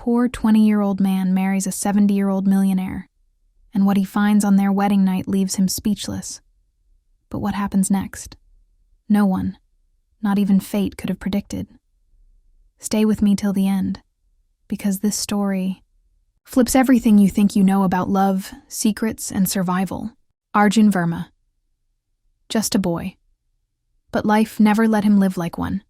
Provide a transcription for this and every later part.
poor 20-year-old man marries a 70-year-old millionaire, and what he finds on their wedding night leaves him speechless. But what happens next? No one, not even fate, could have predicted. Stay with me till the end, because this story flips everything you think you know about love, secrets, and survival. Arjun Verma. Just a boy. But life never let him live like one.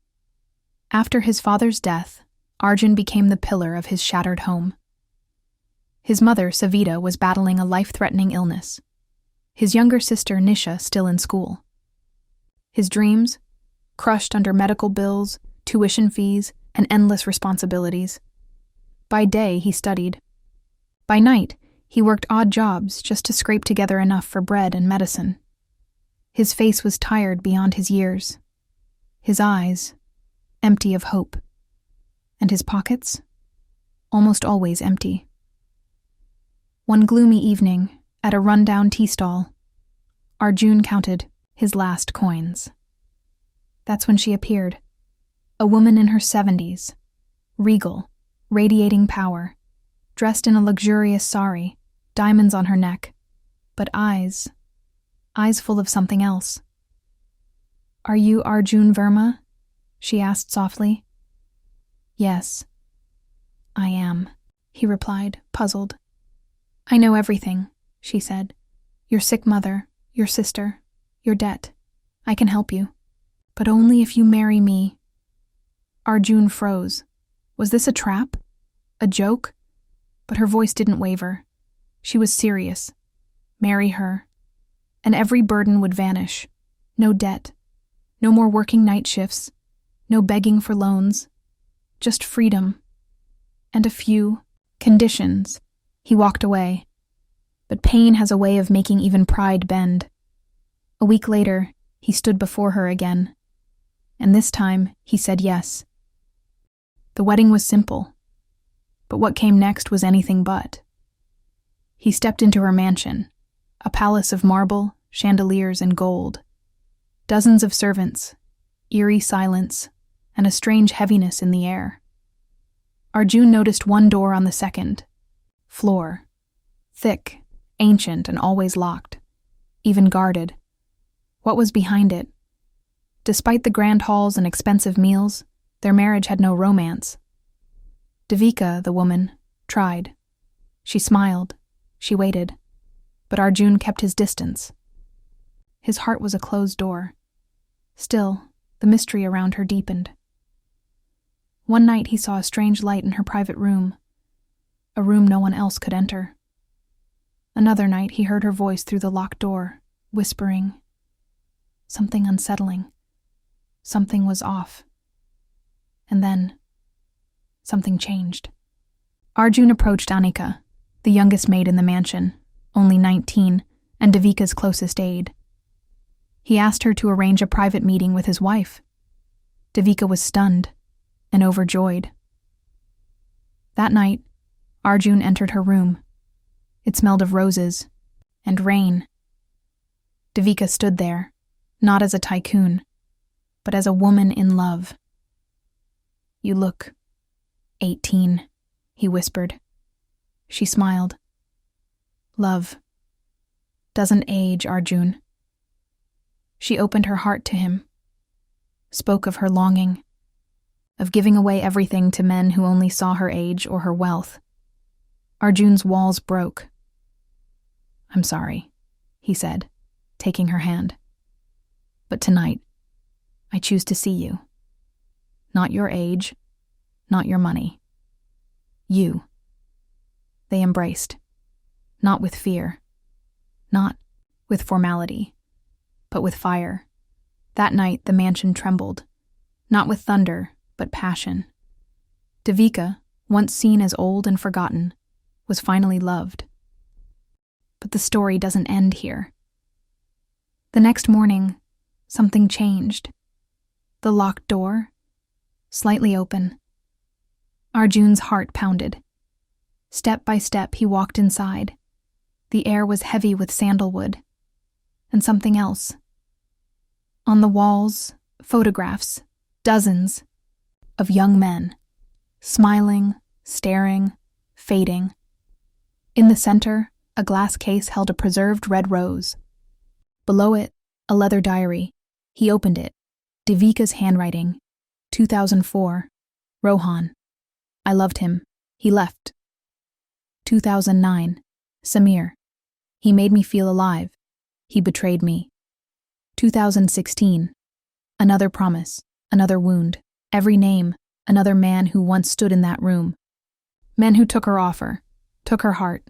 After his father's death, Arjun became the pillar of his shattered home. His mother, Savita, was battling a life-threatening illness. His younger sister, Nisha, still in school. His dreams, crushed under medical bills, tuition fees, and endless responsibilities. By day, he studied. By night, he worked odd jobs just to scrape together enough for bread and medicine. His face was tired beyond his years. His eyes, empty of hope. And his pockets, almost always empty. One gloomy evening, at a rundown tea stall, Arjun counted his last coins. That's when she appeared, a woman in her 70s, regal, radiating power, dressed in a luxurious sari, diamonds on her neck, but eyes full of something else. "Are you Arjun Verma?" she asked softly. "Yes, I am," he replied, puzzled. "I know everything," she said. "Your sick mother, your sister, your debt. I can help you. But only if you marry me." Arjun froze. Was this a trap? A joke? But her voice didn't waver. She was serious. Marry her, and every burden would vanish. No debt. No more working night shifts. No begging for loans. Just freedom. And a few conditions. He walked away. But pain has a way of making even pride bend. A week later, he stood before her again. And this time, he said yes. The wedding was simple. But what came next was anything but. He stepped into her mansion, a palace of marble, chandeliers, and gold. Dozens of servants, eerie silence, and a strange heaviness in the air. Arjun noticed one door on the second floor, thick, ancient, and always locked, even guarded. What was behind it? Despite the grand halls and expensive meals, their marriage had no romance. Devika, the woman, tried. She smiled. She waited. But Arjun kept his distance. His heart was a closed door. Still, the mystery around her deepened. One night he saw a strange light in her private room, a room no one else could enter. Another night he heard her voice through the locked door, whispering. Something unsettling. Something was off. And then, something changed. Arjun approached Anika, the youngest maid in the mansion, only 19, and Devika's closest aide. He asked her to arrange a private meeting with his wife. Devika was stunned and overjoyed. That night, Arjun entered her room. It smelled of roses and rain. Devika stood there, not as a tycoon, but as a woman in love. "You look 18, he whispered. She smiled. "Love doesn't age, Arjun." She opened her heart to him, spoke of her longing, of giving away everything to men who only saw her age or her wealth. Arjun's walls broke. "I'm sorry," he said, taking her hand. "But tonight, I choose to see you. Not your age, not your money. You." They embraced, not with fear, not with formality, but with fire. That night the mansion trembled, not with thunder, but passion. Devika, once seen as old and forgotten, was finally loved. But the story doesn't end here. The next morning, something changed. The locked door, slightly open. Arjun's heart pounded. Step by step he walked inside. The air was heavy with sandalwood. And something else. On the walls, photographs, dozens, of young men, smiling, staring, fading. In the center, a glass case held a preserved red rose. Below it, a leather diary. He opened it. Devika's handwriting. 2004. Rohan. I loved him. He left. 2009. Samir. He made me feel alive. He betrayed me. 2016. Another promise, another wound, every name, another man who once stood in that room. Men who took her offer, took her heart,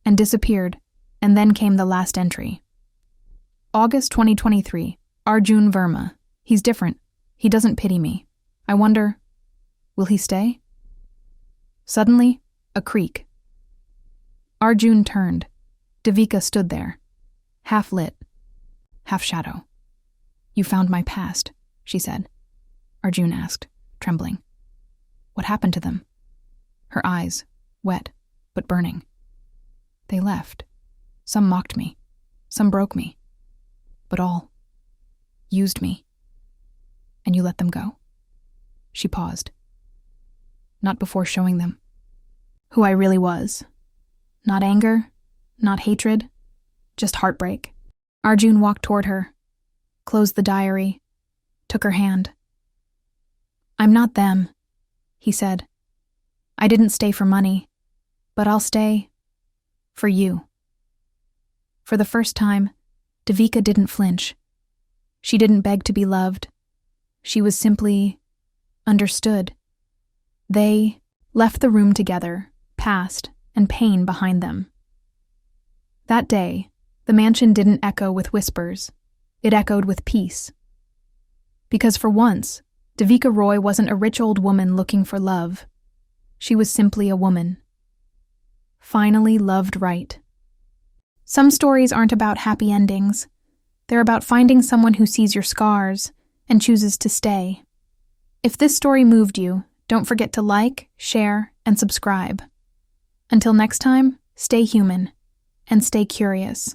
and disappeared, and then came the last entry. August 2023. Arjun Verma. He's different. He doesn't pity me. I wonder, will he stay? Suddenly, a creak. Arjun turned. Devika stood there, half lit, half shadow. You found my past, she said. Arjun asked, trembling. What happened to them? Her eyes, wet, but burning. They left. Some mocked me. Some broke me. But all used me. And you let them go? She paused. Not before showing them who I really was. Not anger, not hatred, just heartbreak. Arjun walked toward her, closed the diary, took her hand. I'm not them, he said. I didn't stay for money, but I'll stay for you. For the first time, Devika didn't flinch. She didn't beg to be loved. She was simply understood. They left the room together, past and pain behind them. That day, the mansion didn't echo with whispers. It echoed with peace. Because for once, Devika Roy wasn't a rich old woman looking for love. She was simply a woman. Finally loved right. Some stories aren't about happy endings. They're about finding someone who sees your scars and chooses to stay. If this story moved you, don't forget to like, share, and subscribe. Until next time, stay human and stay curious.